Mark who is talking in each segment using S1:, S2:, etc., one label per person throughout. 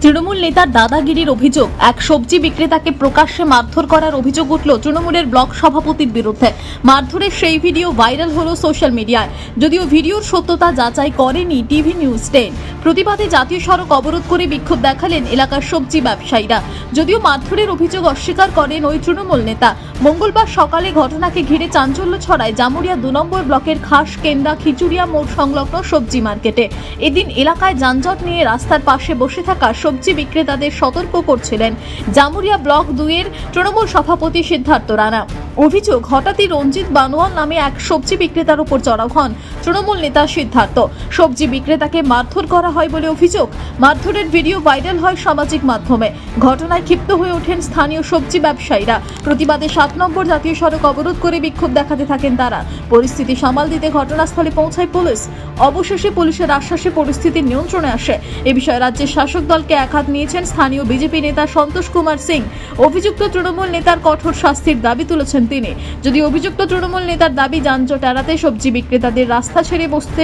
S1: তৃণমূল নেতার দাদাগিরির অভিযোগ, এক সবজি বিক্রেতাকে প্রকাশ্যে মারধর করার অভিযোগ উঠল তৃণমূলের ব্লক সভাপতির বিরুদ্ধে। মারধরের সেই ভিডিও ভাইরাল হলো সোশ্যাল মিডিয়ায়। যদিও ভিডিওর সত্যতা যাচাই করেনি টিভি নিউজ 10। প্রতিবাদে জাতীয় সড়ক অবরোধ করে বিক্ষোভ দেখালেন এলাকার সবজি ব্যবসায়ীরা। যদিও মারধরের অভিযোগ অস্বীকার করেন ওই তৃণমূল নেতা। মঙ্গলবার সকালে ঘটনাকে ঘিরে চাঞ্চল্য ছড়ায় জামুরিয়া 2 নম্বর ব্লকের খাসকেন্দ্রা খিচুড়িয়া মোড় সংলগ্ন সবজি মার্কেটে। এদিন এলাকায় যানজট নিয়ে রাস্তার পাশে বসে থাকা সবজি বিক্রেতাদের সতর্ক করছিলেন জামুরিয়া ব্লক 2-এর তৃণমূল সভাপতি সিদ্ধার্থ রানা। অভিযোগ, হঠাৎই রঞ্জিত বানোয়াল নামে এক সবজি বিক্রেতার উপর চড়াও হন তৃণমূল নেতা সিদ্ধার্থ। সবজি বিক্রেতাকে মারধর করা হয় বলে অভিযোগ। মারধরের ভিডিও ভাইরাল হয় সামাজিক মাধ্যমে। ঘটনায় ক্ষিপ্ত হয়ে ওঠেন স্থানীয় সবজি ব্যবসায়ীরা। প্রতিবাদে 7 নম্বর জাতীয় সড়ক অবরোধ করে বিক্ষোভ দেখাতে থাকেন তারা। পরিস্থিতি সামাল দিতে ঘটনাস্থলে পৌঁছায় পুলিশ। অবশেষে পুলিশের আশ্বাসে পরিস্থিতি নিয়ন্ত্রণে আসে। এ বিষয়ে রাজ্যের শাসক দলকে একহাত নিয়েছেন স্থানীয় বিজেপি নেতা সন্তোষ কুমার সিং। অভিযুক্ত তৃণমূল নেতার কঠোর শাস্তির দাবি তুলেছেন তিনি। যদি অভিযুক্ত তৃণমূল নেতার দাবি যানজট এড়াতে সবজি বিক্রেতাদের রাস্তা ছেড়ে বসতে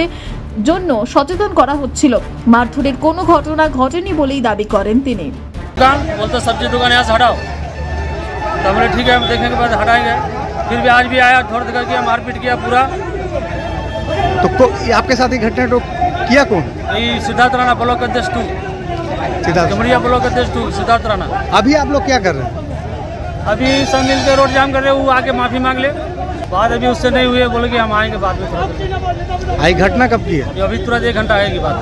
S1: জন্য সচেতন করা হচ্ছিল। মারধরের কোনো ঘটনা ঘটেনি বলেই দাবি করেন তিনি।
S2: बोलते सब्जी दुकान यहाँ से हटाओ, तो बोले ठीक है हम देखने के बाद हटाएंगे। फिर भी आज भी आया, धोड़ करके मारपीट किया पूरा।
S3: तो आपके साथ ही घटना तो किया कौन?
S2: यही सिद्धार्थ राणा ब्लॉक अध्यक्ष 2, जमुरिया ब्लॉक अध्यक्ष 2 सिद्धार्थ राणा।
S3: अभी आप लोग क्या कर रहे हैं?
S2: अभी सब मिल के रोड जाम कर रहे, वो आके माफी मांग ले। बात अभी उससे नहीं हुई है, बोले कि हम आएंगे बाद में।
S3: आई घटना कब की है?
S2: अभी तुरंत 1 घंटा आएगी बात।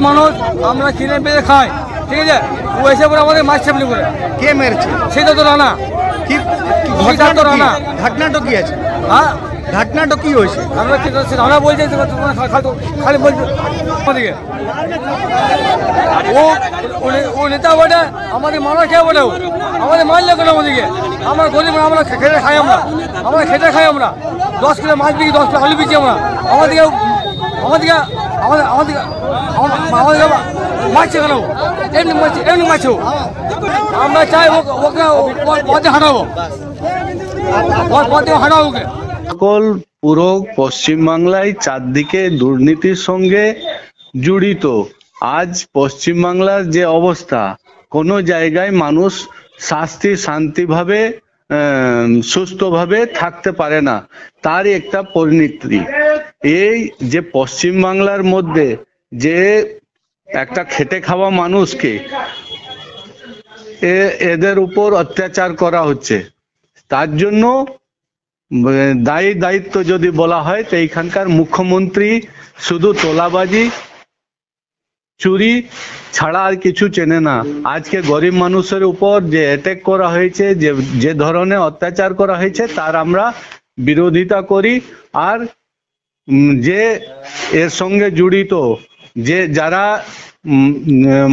S4: মানুষ আমরা কিনে পেয়ে খাই, ঠিক আছে? ও এসে পরে আমাদের মাছ চাপলি করে
S3: কে মেরেছে?
S4: সেটা তো রানা
S3: কি
S4: ঘটনা তো রানা
S3: ঘটনাটা কি আছে?
S4: হ্যাঁ
S3: ঘটনাটা কি হয়েছে?
S4: আমরা কি রানা বলছে খালি বলছে আমাদেরকে ও নেতা বটে, আমাদের মারা খেয়ে বটে, আমাদের মারলে কেন আমাদেরকে? আমরা গরিব, আমরা খেটে খাই, আমরা খেটে খাই, আমরা 10 কিলো মাছ বিকি, 10 কিলো আলু বিকি, আমরা আমাদেরকে মারছে কেন? এমনি মারছে। আমরা চাই ওকে পথে হাঁটাবো, পথে হাঁটাবো ওকে।
S5: সকল পুরো পশ্চিমবাংলায় চারদিকে দুর্নীতির সঙ্গে জড়িত। আজ পশ্চিমবাংলার যে অবস্থা, কোনো জায়গায় মানুষ শান্তিভাবে সুস্থভাবে থাকতে পারে না, তার একটা পরিণতি। এই যে পশ্চিমবাংলার মধ্যে যে একটা খেটে খাওয়া মানুষকে এদের উপর অত্যাচার করা হচ্ছে, তার জন্য দায়িত্ব যদি বলা হয় তো এইখানকার মুখ্যমন্ত্রী শুধু তোলাবাজি চুরি ছাড়া আর কিছু চেনে না। আজকে গরিব মানুষের উপর যে অ্যাটাক করা হয়েছে, যে ধরনের অত্যাচার করা হয়েছে, তার আমরা বিরোধিতা করি। আর যে এর সঙ্গে জড়িত যে যারা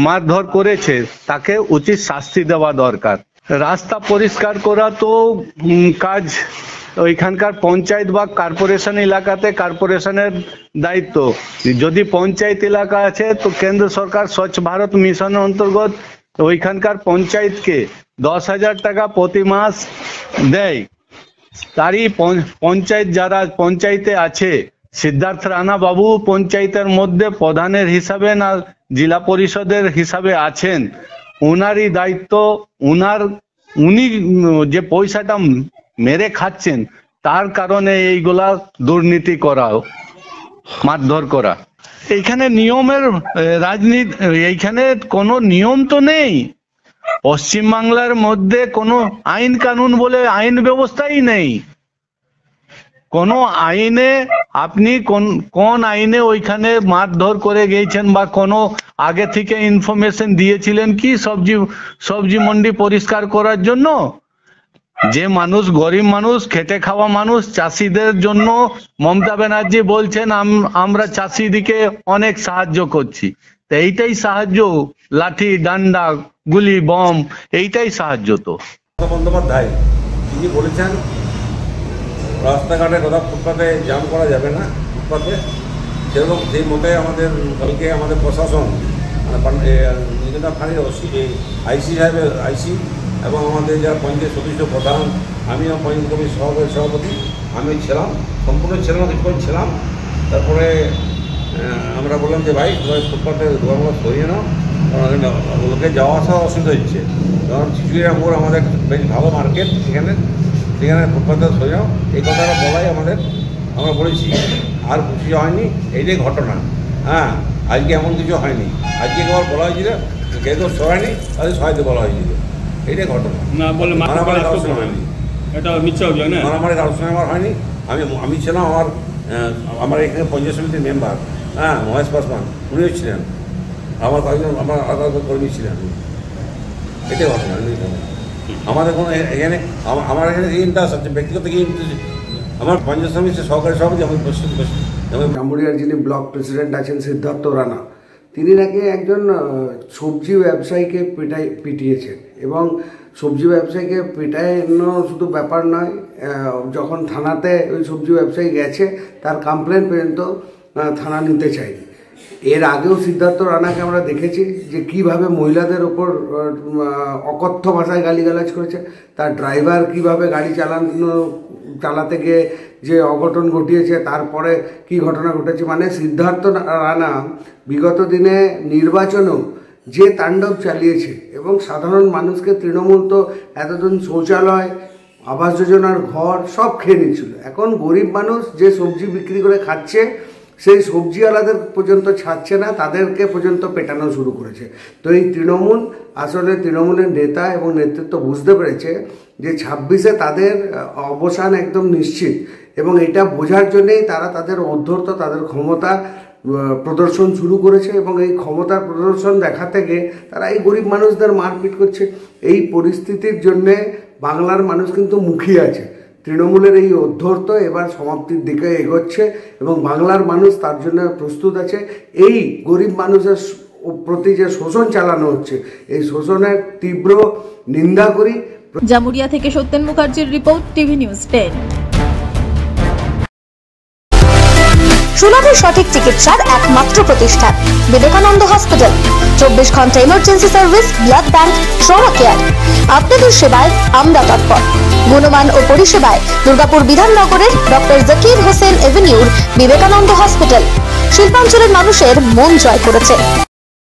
S5: মারধর করেছে তাকে উচিত শাস্তি দেওয়া দরকার। রাস্তা পরিষ্কার করা তো কাজ ওইখানকার পঞ্চায়েত বা কর্পোরেশন এলাকাতে কর্পোরেশনের দায়িত্ব। যদি পঞ্চায়েত এলাকা আছে তো কেন্দ্র সরকার স্বচ্ছ ভারত মিশনের অন্তর্গত ওইখানকার পঞ্চায়েতকে 10,000 টাকা প্রতি মাস দেয়। তারই পঞ্চায়েত যারা পঞ্চায়েতে আছে, সিদ্ধার্থ রানা বাবু পঞ্চায়েতের মধ্যে প্রধানের হিসাবে না জেলা পরিষদের হিসাবে আছেন। ওনারই দায়িত্ব, উনি যে পয়সাটা মেরে খাচ্ছেন তার কারণে এইগুলা দুর্নীতি করা, মারধর করা। এইখানে নিয়মের রাজনীতি, এইখানে কোনো নিয়ম তো নেই। পশ্চিমবাংলার মধ্যে কোনো আইন কানুন বলে আইন ব্যবস্থাই নেই। কোন আইনে আপনি কোন আইনে ওইখানে মারধর করে গিয়েছেন বা কোনো আগে থেকে ইনফরমেশন দিয়েছিলেন কি সবজি মন্ডি পরিষ্কার করার জন্য? যে মানুষ গরিব মানুষ, খেটে খাওয়া মানুষ, চাষিদের জন্য মমতা ব্যানার্জি বলছেন আমরা চাষিদিকে অনেক সাহায্য করছি। তো এইটাই সাহায্য, লাঠি ডান্ডা গুলি বম এইটাই সাহায্য। তো
S6: বন্দ্যোপাধ্যায় তিনি বলেছেন রাস্তাঘাটে কোথাও ফুটপাতে জাম করা যাবে না, ফুটপাতে সেরকম সেই মতে আমাদের কালকে আমাদের প্রশাসন নিজেদের ফাঁড়ির আইসি সাহেবের আইসি এবং আমাদের যারা পঞ্চায়েত সদস্য প্রধান, আমিও পঞ্চায়েত কমিটির সভাপতি আমি ছিলাম, সম্পূর্ণ ছিলাম, কিছুক্ষণ ছিলাম। তারপরে আমরা বললাম যে ভাই তোমার ফুটপাতে দোকানগুলো সরিয়ে নাও, লোকে যাওয়া আসা অসুবিধা হচ্ছে। কারণ চিচুড়িয়া মোড় আমাদের বেশ ভালো মার্কেট, সেখানে ফুটপাথে সোজাও এই কথাটা বলাই আমরা বলেছি, আর কিছু হয়নি, এইটাই ঘটনা। হ্যাঁ, আজকে এমন কিছু হয়নি, আজকে একবার বলা হয়েছিল কেউ তো সরায়নি, তাদের সহায়তা বলা হয়েছিল, এইটাই ঘটনা। মারামারি কারোর সঙ্গে হয়নি, মারামারি কারোর সঙ্গে আমার হয়নি। আমি ছিলাম, আমার এখানে পঞ্চায়েত সমিতির মেম্বার, হ্যাঁ, মহেশ পাসওয়ান, উনিও ছিলেন, আমার কয়েকজন আমার আলাদা কর্মী ছিলেন, এটাই ঘটনা। আমাদের কোনো এখানে আমার এখানে ইন্টারেস্ট আছে, ব্যক্তিগত আমার পঞ্চায়েত সমিতির সহকারী সভাপতি আমি
S7: জামুরিয়ার যিনি ব্লক প্রেসিডেন্ট আছেন সিদ্ধার্থ রানা, তিনি নাকি একজন সবজি ব্যবসায়ীকে পিটিয়েছেন, এবং সবজি ব্যবসায়ীকে পিটানো শুধু ব্যাপার নয়, যখন থানাতে ওই সবজি ব্যবসায়ী গেছে তার কমপ্লেন পর্যন্ত থানা নিতে চায়নি। এর আগেও সিদ্ধার্থ রানাকে আমরা দেখেছি যে কিভাবে মহিলাদের ওপর অকথ্য ভাষায় গালিগালাজ করেছে, তার ড্রাইভার কিভাবে গাড়ি চালাতে গিয়ে যে অঘটন ঘটিয়েছে, তারপরে কি ঘটনা ঘটেছে। মানে সিদ্ধার্থ রানা বিগত দিনে নির্বাচনেও যে তাণ্ডব চালিয়েছে, এবং সাধারণ মানুষকে তৃণমূল তো এতদিন শৌচালয়, আবাস যোজনার ঘর সব খেয়ে নিচ্ছিল, এখন গরিব মানুষ যে সবজি বিক্রি করে খাচ্ছে সেই সবজিওয়ালাদের পর্যন্ত ছাড়ছে না, তাদেরকে পর্যন্ত পেটানো শুরু করেছে। তো এই তৃণমূল, আসলে তৃণমূলের নেতা এবং নেতৃত্ব বুঝতে পেরেছে যে 26-এ তাদের অবসান একদম নিশ্চিত, এবং এটা বোঝার জন্যেই তারা তাদের ঔদ্ধত্য, তাদের ক্ষমতা প্রদর্শন শুরু করেছে, এবং এই ক্ষমতার প্রদর্শন দেখাতে গিয়ে তারা এই গরিব মানুষদের মারপিট করছে। এই পরিস্থিতির জন্যে বাংলার মানুষ কিন্তু মুখিয়ে আছে। তৃণমূলের এই অধ্যর্থ এবার সমাপ্তির দিকে এগোচ্ছে, এবং বাংলার মানুষ তার জন্য প্রস্তুত আছে। এই গরিব মানুষের প্রতি যে শোষণ চালানো হচ্ছে, এই শোষণের তীব্র নিন্দা করি।
S1: জামুরিয়া থেকে সত্যেন মুখার্জির রিপোর্ট, টিভি নিউজ 10।
S8: সুলভের সঠিক চিকিৎসার একমাত্র প্রতিষ্ঠান বিবেকানন্দ হসপিটাল। 24 ঘন্টা emergency service, blood bank, trauma care. আপনাদের সেবায় আমরা তৎপর। গুণমান ও পরিষেবায় দুর্গাপুর বিধাননগরের ডক্টর জাকির হোসেন এভিনিউর বিবেকানন্দ হসপিটাল শিল্পাঞ্চলের মানুষের মন জয় করেছে।